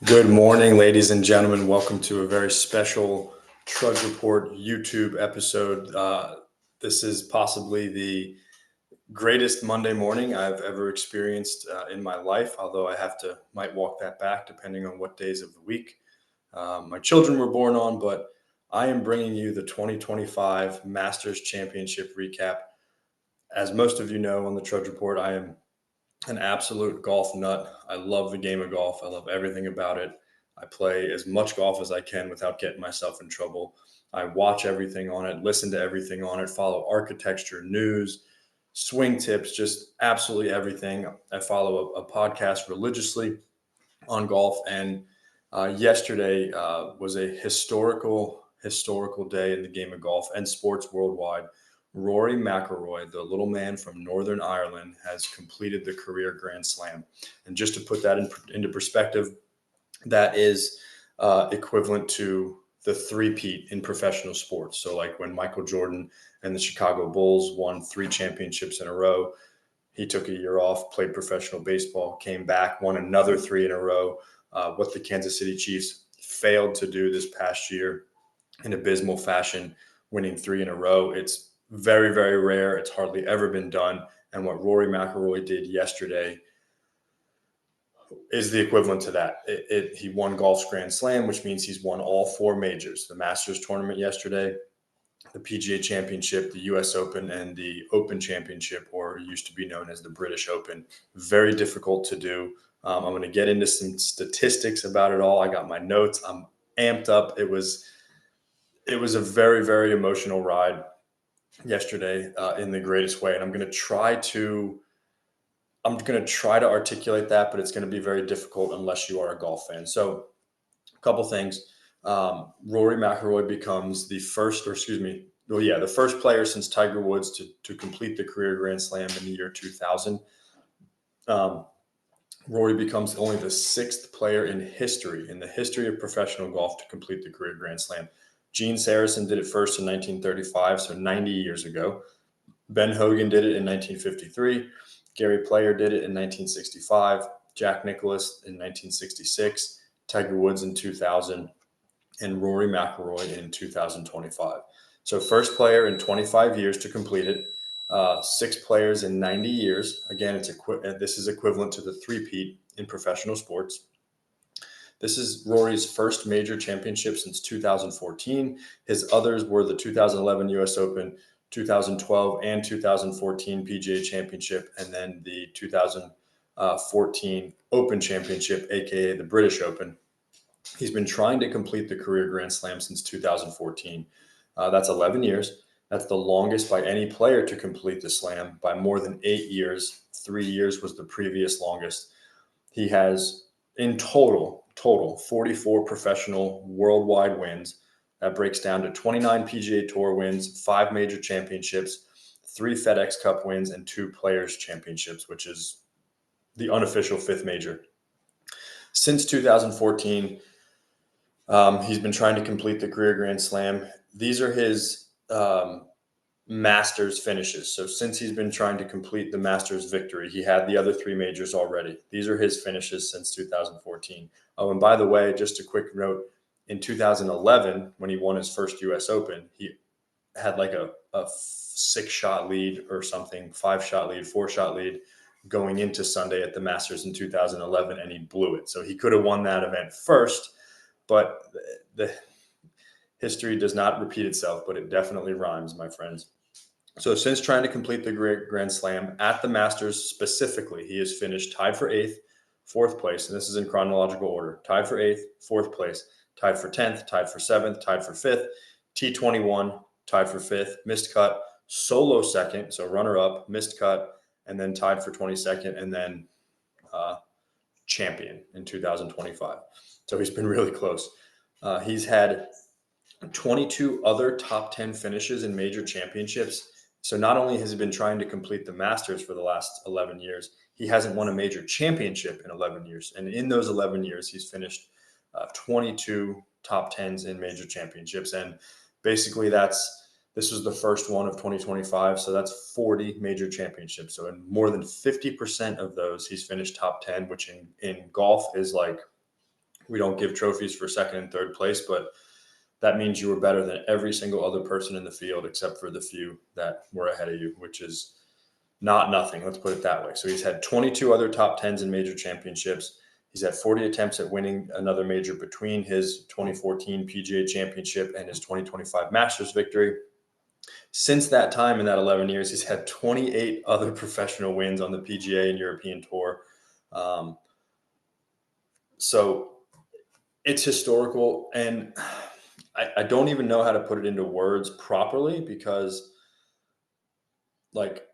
Good morning, ladies and gentlemen. Welcome to a very special Trudge Report YouTube episode. This is possibly the greatest Monday morning I've ever experienced in my life, although might walk that back depending on what days of the week my children were born on, but I am bringing you the 2025 Masters Championship recap. As most of you know on the Trudge Report, I am an absolute golf nut. I love the game of golf. I love everything about it. I play as much golf as I can without getting myself in trouble. I watch everything on it, listen to everything on it, follow architecture, news, swing tips, just absolutely everything. I follow a podcast religiously on golf. And yesterday was a historical day in the game of golf and sports worldwide. Rory McIlroy, the little man from Northern Ireland, has completed the career Grand Slam. And just to put that into perspective, that is equivalent to the three-peat in professional sports. So like when Michael Jordan and the Chicago Bulls won 3 championships in a row, he took a year off, played professional baseball, came back, won another 3 in a row. What the Kansas City Chiefs failed to do this past year in abysmal fashion, winning 3 in a row. It's very, very rare. It's hardly ever been done. And what Rory McIlroy did yesterday is the equivalent to that. He won Golf's Grand Slam, which means he's won all 4 majors: the Masters tournament yesterday, the PGA Championship, the US Open, and the Open Championship, or used to be known as the British Open. Very difficult to do. I'm going to get into some statistics about it all. I got my notes. I'm amped up. It was a very, very emotional ride yesterday in the greatest way. And I'm going to try to articulate that, but it's going to be very difficult unless you are a golf fan. So a couple things. Rory McIlroy becomes the first player since Tiger Woods to complete the career Grand Slam in the year 2000. Rory becomes only the 6th player in the history of professional golf to complete the career Grand Slam. Gene Sarazen did it first in 1935, so 90 years ago. Ben Hogan did it in 1953. Gary Player did it in 1965. Jack Nicklaus in 1966. Tiger Woods in 2000. And Rory McIlroy in 2025. So first player in 25 years to complete it. 6 players in 90 years. Again, this is equivalent to the three-peat in professional sports. This is Rory's first major championship since 2014. His others were the 2011 US Open, 2012 and 2014 PGA Championship, and then the 2014 Open Championship, aka the British Open. He's been trying to complete the career Grand Slam since 2014. That's 11 years. That's the longest by any player to complete the Slam by more than 8 years. 3 years was the previous longest. He has in total 44 professional worldwide wins. That breaks down to 29 PGA Tour wins, 5 major championships, 3 FedEx Cup wins, and 2 Players Championships, which is the unofficial 5th major. Since 2014, he's been trying to complete the career Grand Slam. These are his Masters finishes. So since he's been trying to complete the Masters victory, he had the other 3 majors already. These are his finishes since 2014. Oh, and by the way, just a quick note, in 2011, when he won his first US Open, he had like a 6-shot lead or something, 5-shot lead, 4-shot lead going into Sunday at the Masters in 2011, and he blew it. So he could have won that event first, but the history does not repeat itself, but it definitely rhymes, my friends. So since trying to complete the Grand Slam at the Masters specifically, he has finished tied for 8th, 4th place, and this is in chronological order. Tied for 8th, 4th place, tied for 10th, tied for 7th, tied for 5th, T21, tied for 5th, missed cut, solo 2nd, so runner-up, missed cut, and then tied for 22nd, and then champion in 2025. So he's been really close. He's had 22 other top 10 finishes in major championships. So not only has he been trying to complete the Masters for the last 11 years, he hasn't won a major championship in 11 years. And in those 11 years, he's finished 22 top 10s in major championships. And basically this was the first one of 2025. So that's 40 major championships. So in more than 50% of those, he's finished top 10, which in golf is like We don't give trophies for second and third place, but that means you were better than every single other person in the field except for the few that were ahead of you, which is not nothing. Let's put it that way. So he's had 22 other top tens in major championships. He's had 40 attempts at winning another major between his 2014 PGA Championship and his 2025 Masters victory. Since that time, in that 11 years, he's had 28 other professional wins on the PGA and European Tour. So it's historical, and I don't even know how to put it into words properly, because like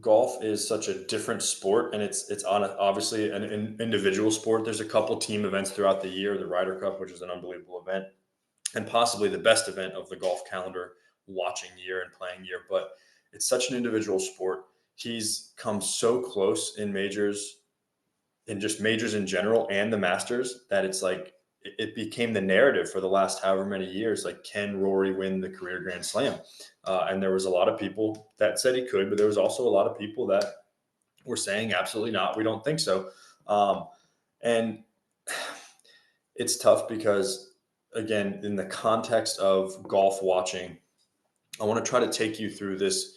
golf is such a different sport, and it's on obviously an individual sport. There's a couple team events throughout the year, the Ryder Cup, which is an unbelievable event, and possibly the best event of the golf calendar watching year and playing year. But it's such an individual sport. He's come so close in majors, in just majors in general and the Masters, that it's like it became the narrative for the last however many years. Like, can Rory win the career Grand Slam? And there was a lot of people that said he could, but there was also a lot of people that were saying absolutely not. We don't think so. And it's tough because, again, in the context of golf watching, I want to try to take you through this.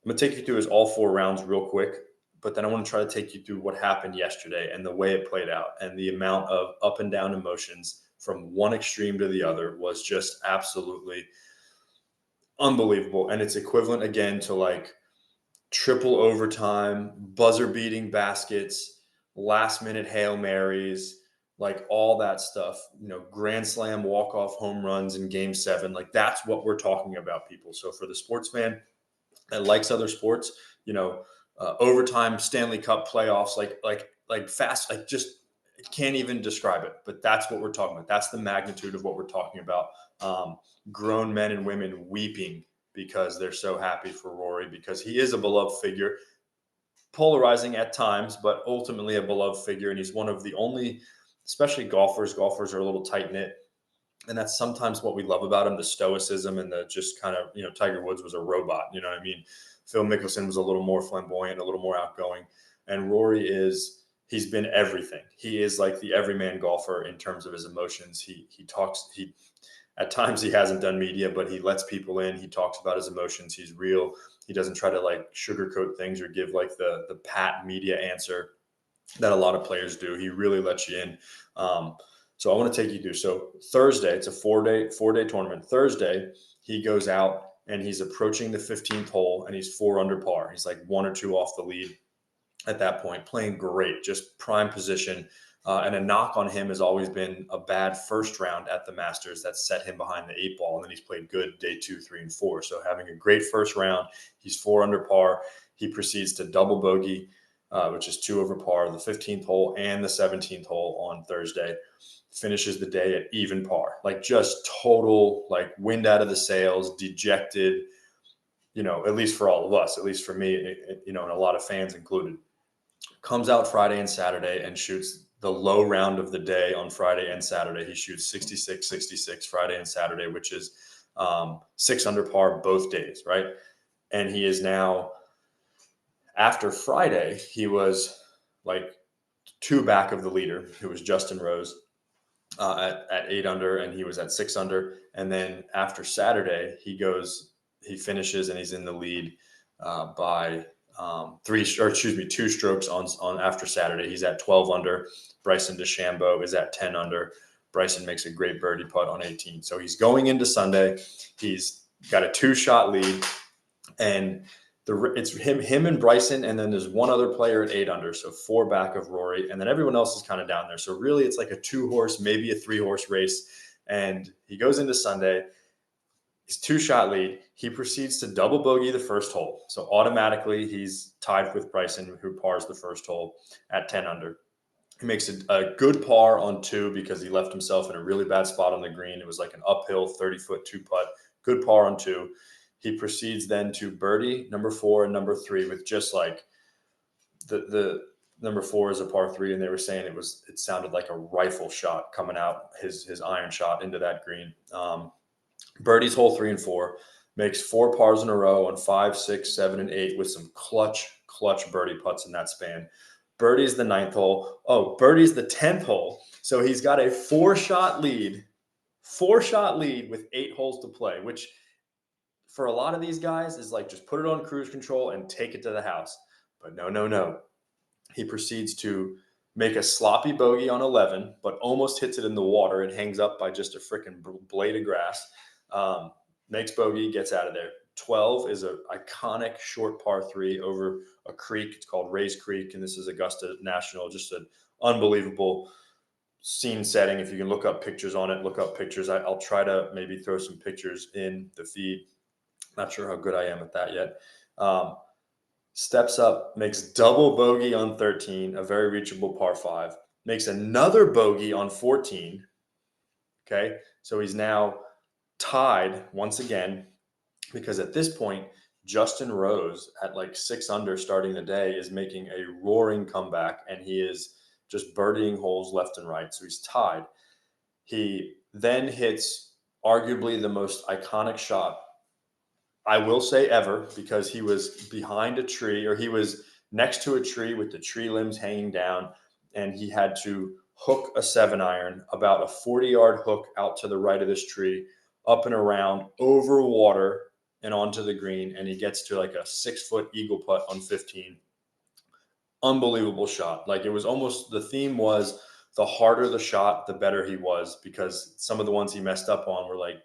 I'm going to take you through all 4 rounds real quick, but then I want to try to take you through what happened yesterday and the way it played out, and the amount of up and down emotions from one extreme to the other was just absolutely unbelievable. And it's equivalent again to like triple overtime, buzzer beating baskets, last minute Hail Marys, like all that stuff, Grand Slam walk-off home runs in Game 7. Like, that's what we're talking about, people. So for the sports fan that likes other sports, overtime Stanley Cup playoffs, like fast, like just can't even describe it. But that's what we're talking about. That's the magnitude of what we're talking about. Grown men and women weeping because they're so happy for Rory, because he is a beloved figure, polarizing at times, but ultimately a beloved figure. And he's one of the only, especially golfers are a little tight knit. And that's sometimes what we love about him, the stoicism and the just kind of, Tiger Woods was a robot, you know what I mean? Phil Mickelson was a little more flamboyant, a little more outgoing. And Rory he's been everything. He is like the everyman golfer in terms of his emotions. He talks, at times he hasn't done media, but he lets people in. He talks about his emotions. He's real. He doesn't try to like sugarcoat things or give like the pat media answer that a lot of players do. He really lets you in. So I want to take you through. So Thursday, it's a four-day tournament. Thursday, he goes out and he's approaching the 15th hole, and he's 4 under par. He's like 1 or 2 off the lead at that point, playing great, just prime position. And a knock on him has always been a bad first round at the Masters that set him behind the 8 ball. And then he's played good day 2, 3, and 4. So having a great first round, he's 4 under par. He proceeds to double bogey, which is 2 over par, the 15th hole and the 17th hole on Thursday. Finishes the day at even par, like just total, like wind out of the sails, dejected, at least for all of us, at least for me, and a lot of fans included. Comes out Friday and Saturday and shoots the low round of the day on Friday and Saturday. He shoots 66, 66 Friday and Saturday, which is 6 under par both days, right? And he is now, after Friday, he was like 2 back of the leader, who was Justin Rose, at 8 under, and he was at 6 under. And then after Saturday, he finishes and he's in the lead by 2 strokes on after Saturday. He's at 12 under. Bryson DeChambeau is at 10 under. Bryson makes a great birdie putt on 18. So he's going into Sunday. He's got a 2-shot lead, and it's him and Bryson, and then there's one other player at 8 under, so 4 back of Rory, and then everyone else is kind of down there. So really, it's like a 2-horse, maybe a 3-horse race. And he goes into Sunday, his 2-shot lead. He proceeds to double bogey the first hole, so automatically he's tied with Bryson, who pars the first hole at 10 under. He makes a good par on 2 because he left himself in a really bad spot on the green. It was like an uphill 30-foot 2-putt. Good par on 2. He proceeds then to birdie number 4 and number 3 with just like the number 4 is a par 3, and they were saying it sounded like a rifle shot coming out, his iron shot into that green. Birdies hole 3 and 4, makes 4 pars in a row on 5, 6, 7, and 8 with some clutch birdie putts in that span. Birdie's the 9th hole. Oh, birdie's the 10th hole. So he's got a four-shot lead with 8 holes to play, which for a lot of these guys is like just put it on cruise control and take it to the house. But no. He proceeds to make a sloppy bogey on 11, but almost hits it in the water. It hangs up by just a freaking blade of grass. Makes bogey, gets out of there. 12 is an iconic short par 3 over a creek. It's called Rays Creek, and this is Augusta National. Just an unbelievable scene setting. If you can look up pictures on it, look up pictures. I'll try to maybe throw some pictures in the feed. Not sure how good I am at that yet. Steps up, makes double bogey on 13, a very reachable par 5, makes another bogey on 14. Okay, so he's now tied once again, because at this point, Justin Rose at like 6 under starting the day is making a roaring comeback, and he is just birdieing holes left and right. So he's tied. He then hits arguably the most iconic shot, I will say, ever, because he was behind a tree, or he was next to a tree with the tree limbs hanging down, and he had to hook a 7-iron, about a 40-yard hook out to the right of this tree, up and around, over water and onto the green, and he gets to like a 6-foot eagle putt on 15. Unbelievable shot. Like, it was almost, the theme was the harder the shot, the better he was, because some of the ones he messed up on were like,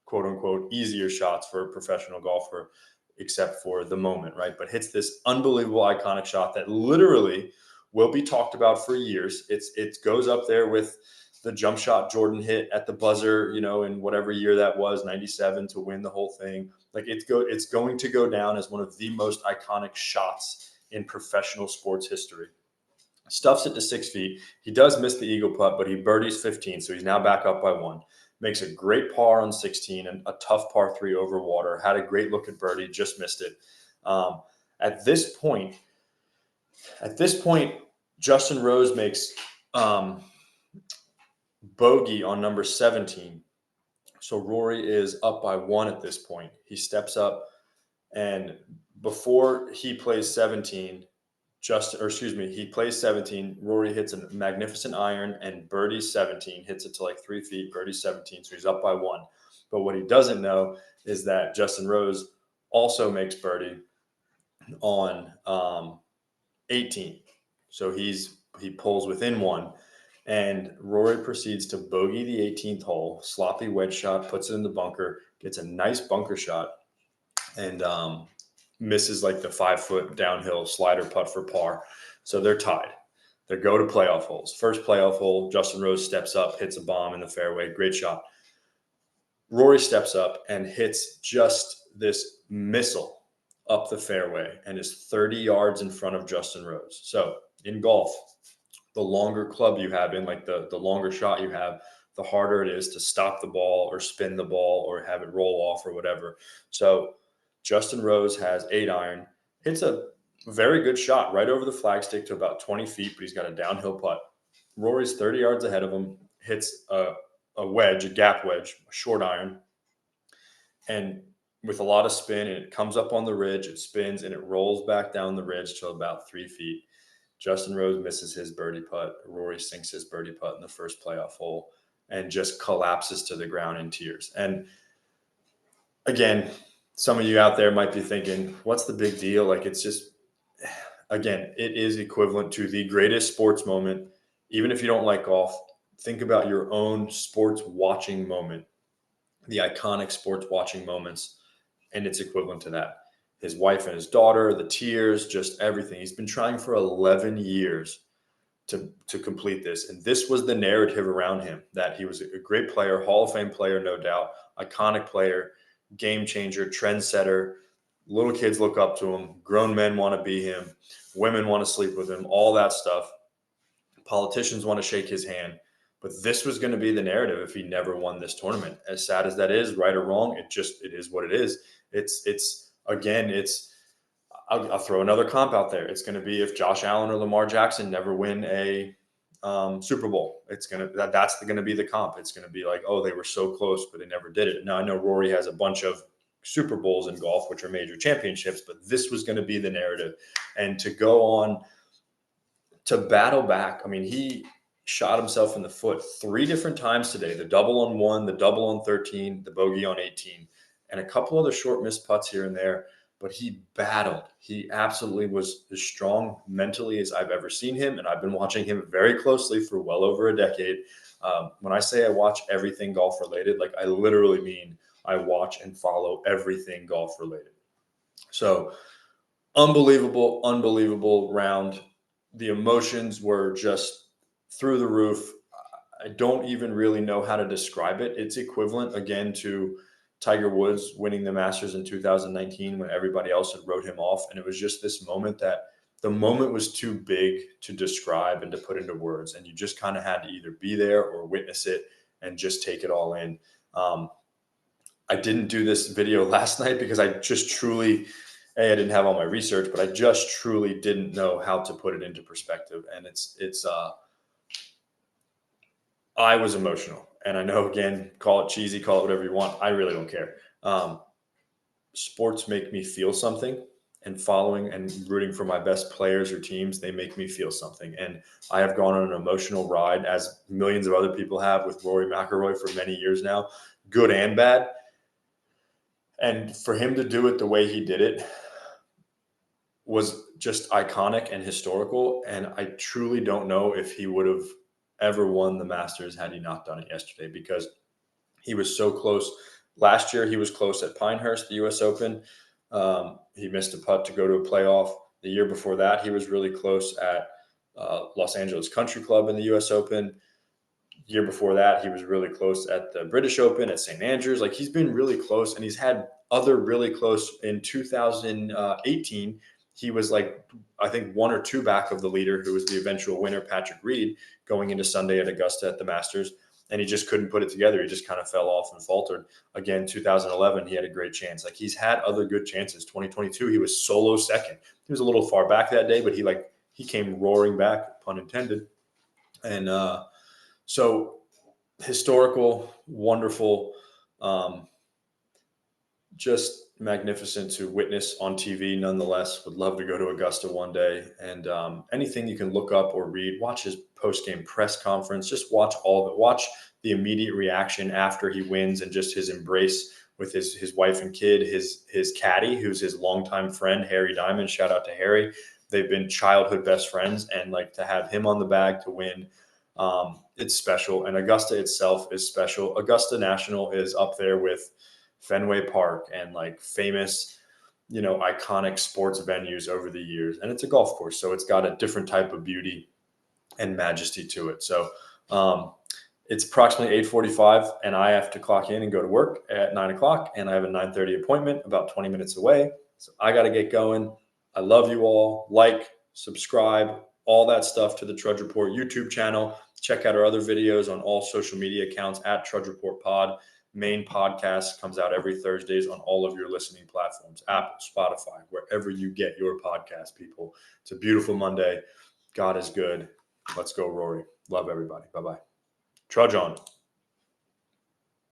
quote unquote, easier shots for a professional golfer, except for the moment, right? But hits this unbelievable iconic shot that literally will be talked about for years. It goes up there with the jump shot Jordan hit at the buzzer, in whatever year that was, 97, to win the whole thing. Like, it's going to go down as one of the most iconic shots in professional sports history. Stuffs it to 6 feet. He does miss the eagle putt, but he birdies 15, so he's now back up by 1. Makes a great par on 16 and a tough par 3 over water. Had a great look at birdie, just missed it. At this point, Justin Rose makes bogey on number 17. So Rory is up by 1 at this point. He steps up, and before he plays 17, he plays 17. Rory hits a magnificent iron and birdies 17, hits it to like 3 feet, birdies 17. So he's up by 1. But what he doesn't know is that Justin Rose also makes birdie on 18. So he pulls within 1. And Rory proceeds to bogey the 18th hole, sloppy wedge shot, puts it in the bunker, gets a nice bunker shot, and misses like the 5-foot downhill slider putt for par. So they're tied. They go to playoff holes. First playoff hole, Justin Rose steps up, hits a bomb in the fairway. Great shot. Rory steps up and hits just this missile up the fairway and is 30 yards in front of Justin Rose. So in golf, the longer club you have in, like the longer shot you have, the harder it is to stop the ball or spin the ball or have it roll off or whatever. So Justin Rose has 8-iron, hits a very good shot right over the flagstick to about 20 feet, but he's got a downhill putt. Rory's 30 yards ahead of him, hits a wedge, a gap wedge, a short iron, and with a lot of spin, and it comes up on the ridge, it spins, and it rolls back down the ridge to about 3 feet. Justin Rose misses his birdie putt. Rory sinks his birdie putt in the first playoff hole and just collapses to the ground in tears. And again, some of you out there might be thinking, what's the big deal? Like, it's just, again, it is equivalent to the greatest sports moment. Even if you don't like golf, think about your own sports watching moment, the iconic sports watching moments, and it's equivalent to that. His wife and his daughter, the tears, just everything. He's been trying for 11 years to complete this. And this was the narrative around him, that he was a great player, Hall of Fame player, no doubt, iconic player, game changer, trendsetter. Little kids look up to him. Grown men want to be him. Women want to sleep with him, all that stuff. Politicians want to shake his hand. But this was going to be the narrative if he never won this tournament. As sad as that is, right or wrong, it is what it is. I'll throw another comp out there. It's going to be if Josh Allen or Lamar Jackson never win a Super Bowl. That's going to be the comp. It's going to be like, oh, they were so close, but they never did it. Now, I know Rory has a bunch of Super Bowls in golf, which are major championships, but this was going to be the narrative. And to go on to battle back. I mean, he shot himself in the foot 3 different times today, the double on 1, the double on 13, the bogey on 18, and a couple other short missed putts here and there. But he battled. He absolutely was as strong mentally as I've ever seen him. And I've been watching him very closely for well over a decade. When I say I watch everything golf related, like I literally mean I watch and follow everything golf related. So unbelievable round. The emotions were just through the roof. I don't even really know how to describe it. It's equivalent again to Tiger Woods winning the Masters in 2019 when everybody else had wrote him off. And it was just this moment that the moment was too big to describe and to put into words. And you just kind of had to either be there or witness it and just take it all in. I didn't do this video last night because I just truly, I didn't have all my research, but I just truly didn't know how to put it into perspective. And I was emotional. And I know, again, call it cheesy, call it whatever you want. I really don't care. Sports make me feel something, and following and rooting for my best players or teams, they make me feel something. And I have gone on an emotional ride, as millions of other people have, with Rory McIlroy for many years now, good and bad. And for him to do it the way he did it was just iconic and historical. And I truly don't know if he would have ever won the Masters had he not done it yesterday, because he was so close. Last year, he was close at Pinehurst, the U.S. Open. He missed a putt to go to a playoff. The year before that, he was really close at Los Angeles Country Club in the U.S. Open. Year before that, he was really close at the British Open at St. Andrews. Like, he's been really close, and he's had other really close. In 2018, he was like, I think 1 or 2 back of the leader, who was the eventual winner, Patrick Reed, going into Sunday at Augusta at the Masters. And he just couldn't put it together. He just kind of fell off and faltered. Again, 2011, he had a great chance. Like, he's had other good chances. 2022, he was solo second. He was a little far back that day, but he came roaring back, pun intended. And so historical, wonderful, just magnificent to witness on TV. Nonetheless, would love to go to Augusta one day. And anything you can look up or read, watch his post-game press conference, just watch all of it. Watch the immediate reaction after he wins, and just his embrace with his wife and kid, his caddy, who's his longtime friend, Harry Diamond. Shout out to Harry. They've been childhood best friends, and like, to have him on the bag to win, it's special. And Augusta itself is special. Augusta National is up there with Fenway Park and like famous, iconic sports venues over the years. And it's a golf course, so it's got a different type of beauty and majesty to it. So it's approximately 8:45, and I have to clock in and go to work at 9 o'clock, and I have a 9:30 appointment about 20 minutes away. So I got to get going. I love you all. Like, subscribe, all that stuff to the Trudge Report YouTube channel. Check out our other videos on all social media accounts at Trudge Report Pod. Main podcast comes out every Thursdays on all of your listening platforms, Apple, Spotify, wherever you get your podcast, people. It's a beautiful Monday. God is good. Let's go, Rory. Love everybody. Bye-bye. Trudge on.